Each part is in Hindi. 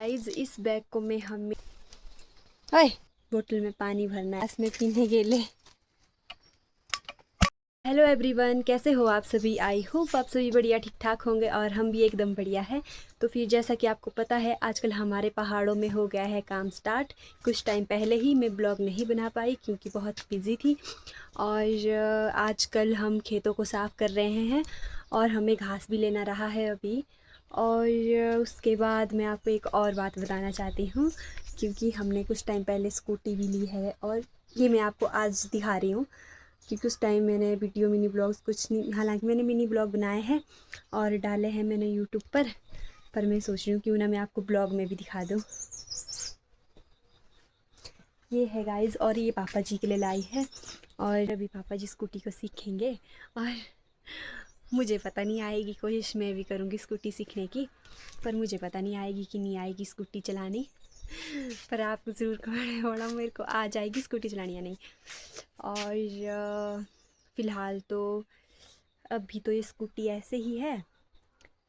गाइस इस बैग को मैं हमें ओए बोतल में पानी भरना है इसमें पीने के लिए। हेलो एवरीवन, कैसे हो आप सभी। आई होप आप सभी बढ़िया ठीक ठाक होंगे और हम भी एकदम बढ़िया है। तो फिर जैसा कि आपको पता है आजकल हमारे पहाड़ों में हो गया है काम स्टार्ट। कुछ टाइम पहले ही मैं ब्लॉग नहीं बना पाई क्योंकि बहुत बिज़ी थी। और आजकल हम खेतों को साफ़ कर रहे हैं और हमें घास भी लेना रहा है अभी। और उसके बाद मैं आपको एक और बात बताना चाहती हूँ क्योंकि हमने कुछ टाइम पहले स्कूटी भी ली है और ये मैं आपको आज दिखा रही हूँ क्योंकि उस टाइम मैंने वीडियो मिनी ब्लॉग्स कुछ नहीं, हालांकि मैंने मिनी ब्लॉग बनाए हैं और डाले हैं मैंने यूट्यूब पर मैं सोच रही हूँ क्यों ना मैं आपको ब्लॉग में भी दिखा दूँ। ये है गाइस और ये पापा जी के लिए लाई है और अभी पापा जी स्कूटी को सीखेंगे और मुझे पता नहीं आएगी, कोशिश मैं भी करूँगी स्कूटी सीखने की, पर मुझे पता नहीं आएगी कि नहीं आएगी स्कूटी चलानी। पर आप ज़रूर कमेंट बोला मेरे को आ जाएगी स्कूटी चलानी या नहीं। और फ़िलहाल तो अभी तो ये स्कूटी ऐसे ही है,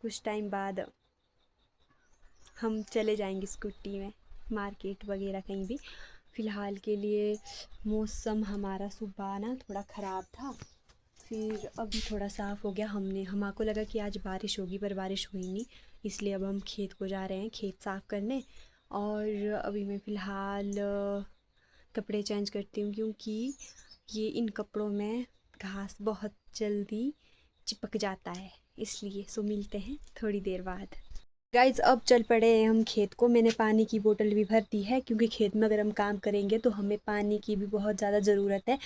कुछ टाइम बाद हम चले जाएंगे स्कूटी में मार्केट वगैरह कहीं भी। फ़िलहाल के लिए मौसम हमारा सुबह ना थोड़ा ख़राब था, फिर अभी थोड़ा साफ़ हो गया। हमको लगा कि आज बारिश होगी पर बारिश हुई नहीं, इसलिए अब हम खेत को जा रहे हैं खेत साफ़ करने। और अभी मैं फ़िलहाल कपड़े चेंज करती हूँ क्योंकि ये इन कपड़ों में घास बहुत जल्दी चिपक जाता है, इसलिए सो मिलते हैं थोड़ी देर बाद। गाइज़ अब चल पड़े हैं हम खेत को। मैंने पानी की बोतल भी भर दी है क्योंकि खेत में अगर हम काम करेंगे तो हमें पानी की भी बहुत ज़्यादा ज़रूरत है,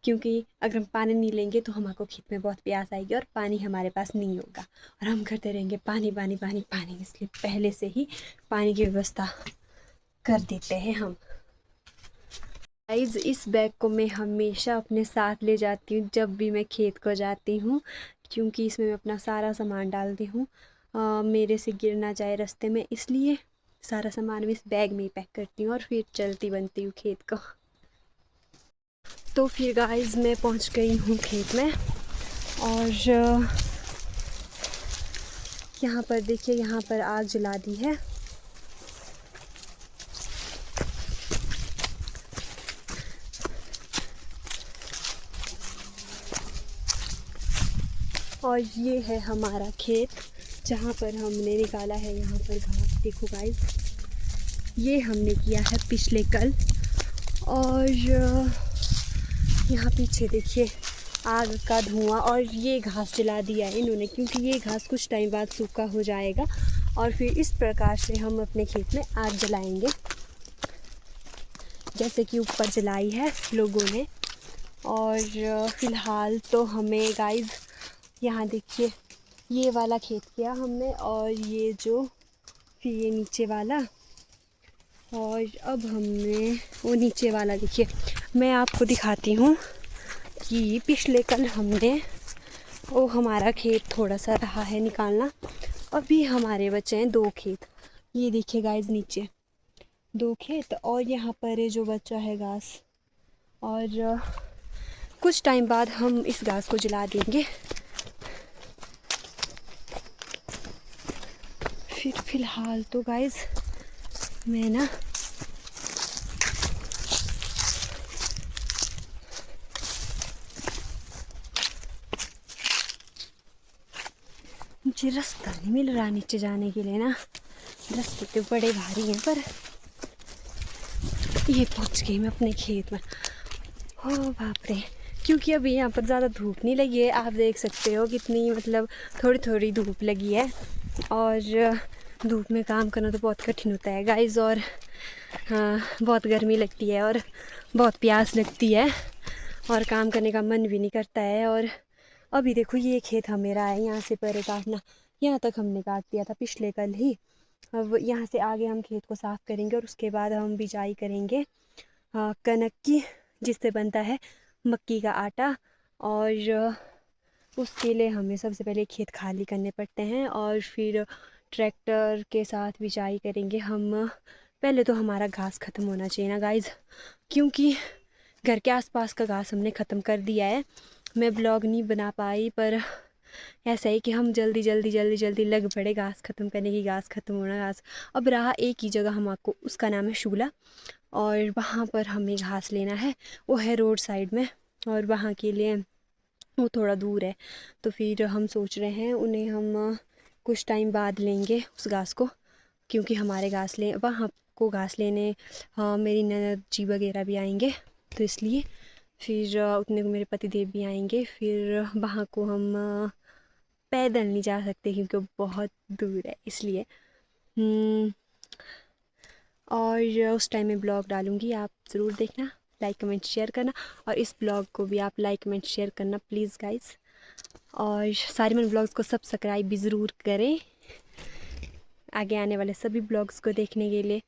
क्योंकि अगर हम पानी नहीं लेंगे तो हमको खेत में बहुत प्यास आएगी और पानी हमारे पास नहीं होगा और हम करते रहेंगे पानी पानी पानी पानी, इसलिए पहले से ही पानी की व्यवस्था कर देते हैं हम। गाइज़ इस बैग को मैं हमेशा अपने साथ ले जाती हूँ जब भी मैं खेत को जाती हूँ क्योंकि इसमें मैं अपना सारा सामान डालती हूँ, मेरे से गिर ना जाए रास्ते में, इसलिए सारा सामान मैं इस बैग में ही पैक करती हूँ और फिर चलती बनती हूँ खेत को। तो फिर गाइज़ मैं पहुँच गई हूँ खेत में और यहाँ पर देखिए, यहाँ पर आग जला दी है। और ये है हमारा खेत जहाँ पर हमने निकाला है यहाँ पर घास। देखो गाइस, ये हमने किया है पिछले कल। और यहाँ पीछे देखिए आग का धुआं, और ये घास जला दिया है इन्होंने क्योंकि ये घास कुछ टाइम बाद सूखा हो जाएगा और फिर इस प्रकार से हम अपने खेत में आग जलाएंगे जैसे कि ऊपर जलाई है लोगों ने। और फ़िलहाल तो हमें गाइस यहाँ देखिए ये वाला खेत किया हमने और ये जो फिर ये नीचे वाला, और अब हमने वो नीचे वाला देखिए मैं आपको दिखाती हूँ कि पिछले कल हमने वो हमारा खेत थोड़ा सा रहा है निकालना, अभी हमारे बचे हैं 2 खेत। ये देखिए गाइस नीचे 2 खेत और यहाँ पर जो बचा है घास, और कुछ टाइम बाद हम इस घास को जला देंगे। फिर फ़िलहाल तो गाइस मैं ना मुझे रास्ता नहीं मिल रहा नीचे जाने के लिए ना, रास्ते तो बड़े भारी हैं पर ये पहुंच गई मैं अपने खेत में। हो बाप रे, क्योंकि अभी यहाँ पर ज़्यादा धूप नहीं लगी है, आप देख सकते हो कितनी मतलब थोड़ी थोड़ी धूप लगी है और धूप में काम करना तो बहुत कठिन होता है गाइस। और हाँ, बहुत गर्मी लगती है और बहुत प्यास लगती है और काम करने का मन भी नहीं करता है। और अभी देखो ये खेत मेरा है, यहाँ से पहले काटना, यहाँ तक हमने काट दिया था पिछले कल ही। अब यहाँ से आगे हम खेत को साफ़ करेंगे और उसके बाद हम बिजाई करेंगे कनक की, जिससे बनता है मक्की का आटा। और उसके लिए हमें सबसे पहले खेत खाली करने पड़ते हैं और फिर ट्रैक्टर के साथ बिजाई करेंगे हम। पहले तो हमारा घास ख़त्म होना चाहिए ना गाइज़, क्योंकि घर के आसपास का घास हमने ख़त्म कर दिया है। मैं ब्लॉग नहीं बना पाई पर ऐसा है कि हम जल्दी जल्दी जल्दी जल्दी लग पड़े घास ख़त्म करने की, घास ख़त्म होना घास। अब रहा एक ही जगह हम आपको, उसका नाम है शूला, और वहाँ पर हमें घास लेना है। वो है रोड साइड में, और वहाँ के लिए वो थोड़ा दूर है। तो फिर हम सोच रहे हैं उन्हें हम कुछ टाइम बाद लेंगे उस घास को, क्योंकि हमारे घास ले वहाँ को घास लेने मेरी ननद जी वगैरह भी आएंगे, तो इसलिए फिर उतने को मेरे पति देव भी आएंगे। फिर वहाँ को हम पैदल नहीं जा सकते क्योंकि वो बहुत दूर है, इसलिए और उस टाइम में ब्लॉग डालूँगी, आप ज़रूर देखना, लाइक कमेंट शेयर करना, और इस ब्लॉग को भी आप लाइक कमेंट शेयर करना प्लीज़ गाइस। और सारिमन ब्लॉग्स को सब्सक्राइब भी ज़रूर करें आगे आने वाले सभी ब्लॉग्स को देखने के लिए।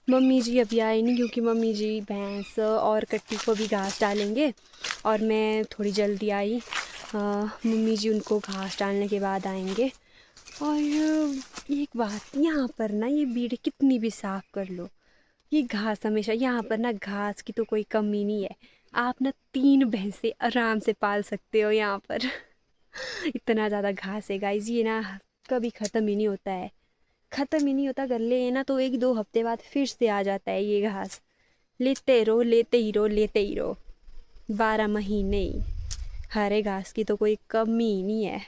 मम्मी जी अभी आए नहीं, क्योंकि मम्मी जी भैंस और कट्टी को भी घास डालेंगे, और मैं थोड़ी जल्दी आई। मम्मी जी उनको घास डालने के बाद आएंगे। और एक बात, यहाँ पर ना ये बीड़ कितनी भी साफ़ कर लो, ये घास हमेशा, यहाँ पर ना घास की तो कोई कमी नहीं है। आप ना 3 भैंसे आराम से पाल सकते हो यहाँ पर इतना ज़्यादा घास है गाइस, ये ना कभी ख़त्म ही नहीं होता है, ख़त्म ही नहीं होता। कर ले ना तो 1-2 हफ्ते बाद फिर से आ जाता है ये घास, लेते रहो लेते ही रहो लेते ही रहो, 12 महीने हरे घास की तो कोई कमी ही नहीं है।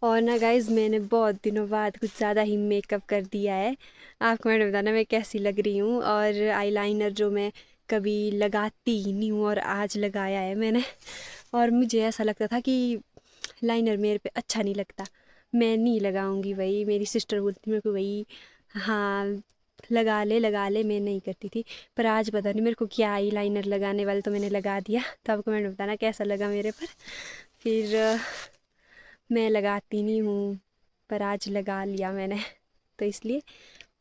और ना गाइज़, मैंने बहुत दिनों बाद कुछ ज़्यादा ही मेकअप कर दिया है। आप कमेंट में बताना मैं कैसी लग रही हूँ। और आईलाइनर जो मैं कभी लगाती ही नहीं हूँ, और आज लगाया है मैंने। और मुझे ऐसा लगता था कि लाइनर मेरे पे अच्छा नहीं लगता, मैं नहीं लगाऊंगी, वही मेरी सिस्टर बोलती मेरे को, वही हाँ लगा ले, मैं नहीं करती थी। पर आज पता नहीं मेरे को क्या आई लाइनर लगाने वाले, तो मैंने लगा दिया। तो आप कमेंट में बताना कैसा लगा मेरे पर। फिर मैं लगाती नहीं हूँ, पर आज लगा लिया मैंने तो इसलिए।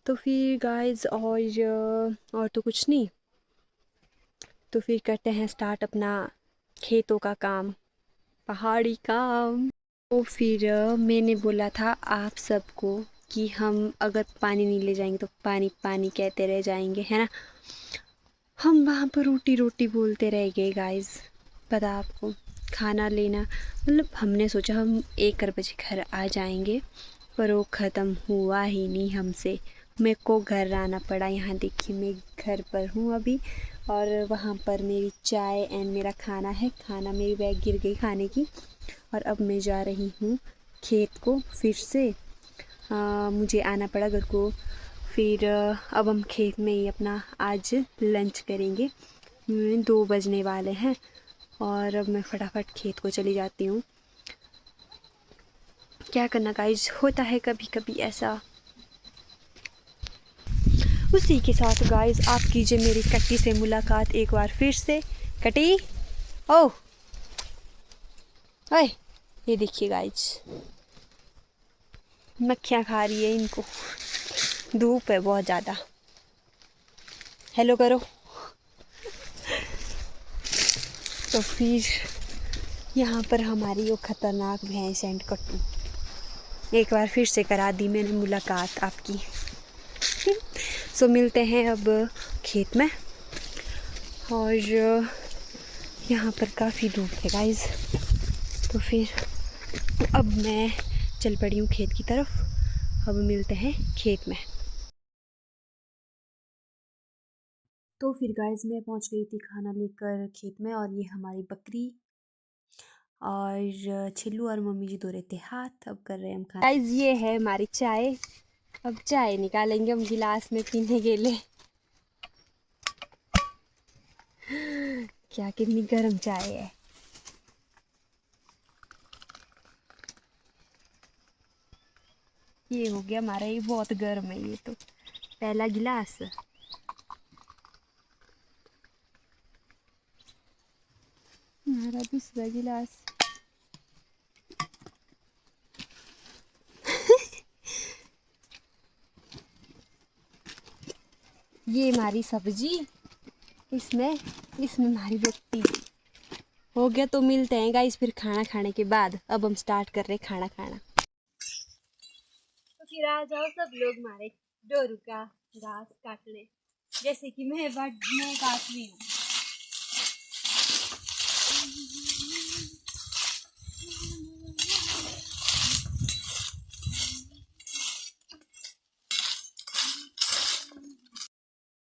तो फिर गाइस और तो कुछ नहीं, तो फिर करते हैं स्टार्ट अपना खेतों का काम, पहाड़ी काम। तो फिर मैंने बोला था आप सबको कि हम अगर पानी नहीं ले जाएंगे तो पानी पानी कहते रह जाएंगे, है ना। हम वहाँ पर रोटी रोटी बोलते रह गए गाइस, पता आपको। खाना लेना, मतलब हमने सोचा हम 1 बजे घर आ जाएंगे, पर वो ख़त्म हुआ ही नहीं हमसे। मेरे को घर आना पड़ा। यहाँ देखिए मैं घर पर हूँ अभी, और वहाँ पर मेरी चाय एंड मेरा खाना है। खाना मेरी बैग गिर गई खाने की, और अब मैं जा रही हूँ खेत को फिर से। मुझे आना पड़ा घर को। फिर अब हम खेत में ही अपना आज लंच करेंगे। 2 बजने वाले हैं, और अब मैं फटाफट खेत को चली जाती हूँ। क्या करना गाइस, होता है कभी कभी ऐसा। उसी के साथ गाइस आप कीजिए मेरी कट्टी से मुलाकात एक बार फिर से। कटी ओह ओए, ये देखिए गाइस, मक्खियाँ खा रही है इनको, धूप है बहुत ज़्यादा। हेलो करो। तो फिर यहाँ पर हमारी वो ख़तरनाक भैंस एंड कट्टू, एक बार फिर से करा दी मैंने मुलाकात आपकी। सो मिलते हैं अब खेत में। और यहाँ पर काफ़ी धूप है गाइस, तो फिर अब मैं चल पड़ी हूँ खेत की तरफ। अब मिलते हैं खेत में। तो फिर गाइस मैं पहुँच गई थी खाना लेकर खेत में, और ये हमारी बकरी और छिल्लू और मम्मी जी धो रहे थे हाथ। अब कर रहे हैं हम खाना। गाइस ये है हमारी चाय, अब चाय निकालेंगे हम गिलास में पीने के लिए। क्या कितनी गर्म चाय है। ये हो गया हमारा, ये बहुत गर्म है। ये तो पहला गिलास, हमारा दूसरा गिलास। ये हमारी सब्जी, इसमें इसमें हमारी रोटी हो गया। तो मिलते हैं गाइस फिर खाना खाने के बाद। अब हम स्टार्ट कर रहे हैं खाना खाना। तो फिर आ जाओ सब लोग हमारे डोरू का घास काटने, जैसे कि मैं काट रही हूँ।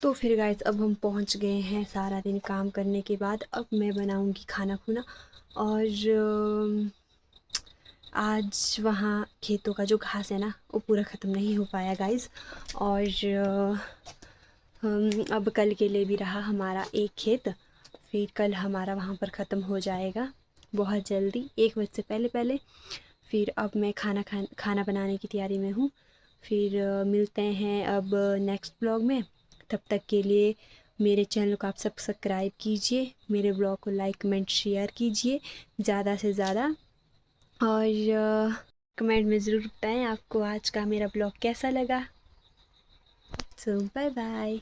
तो फिर गाइस अब हम पहुंच गए हैं सारा दिन काम करने के बाद। अब मैं बनाऊंगी खाना खुना। और आज वहाँ खेतों का जो घास है ना वो पूरा ख़त्म नहीं हो पाया गाइस। और अब कल के लिए भी रहा हमारा एक खेत। फिर कल हमारा वहाँ पर ख़त्म हो जाएगा बहुत जल्दी, 1 बजे से पहले पहले। फिर अब मैं खाना बनाने की तैयारी में हूँ। फिर मिलते हैं अब नेक्स्ट ब्लॉग में। तब तक के लिए मेरे चैनल को आप सब्सक्राइब कीजिए, मेरे ब्लॉग को लाइक कमेंट शेयर कीजिए ज़्यादा से ज़्यादा। और कमेंट में ज़रूर बताएं आपको आज का मेरा ब्लॉग कैसा लगा। सो बाय बाय।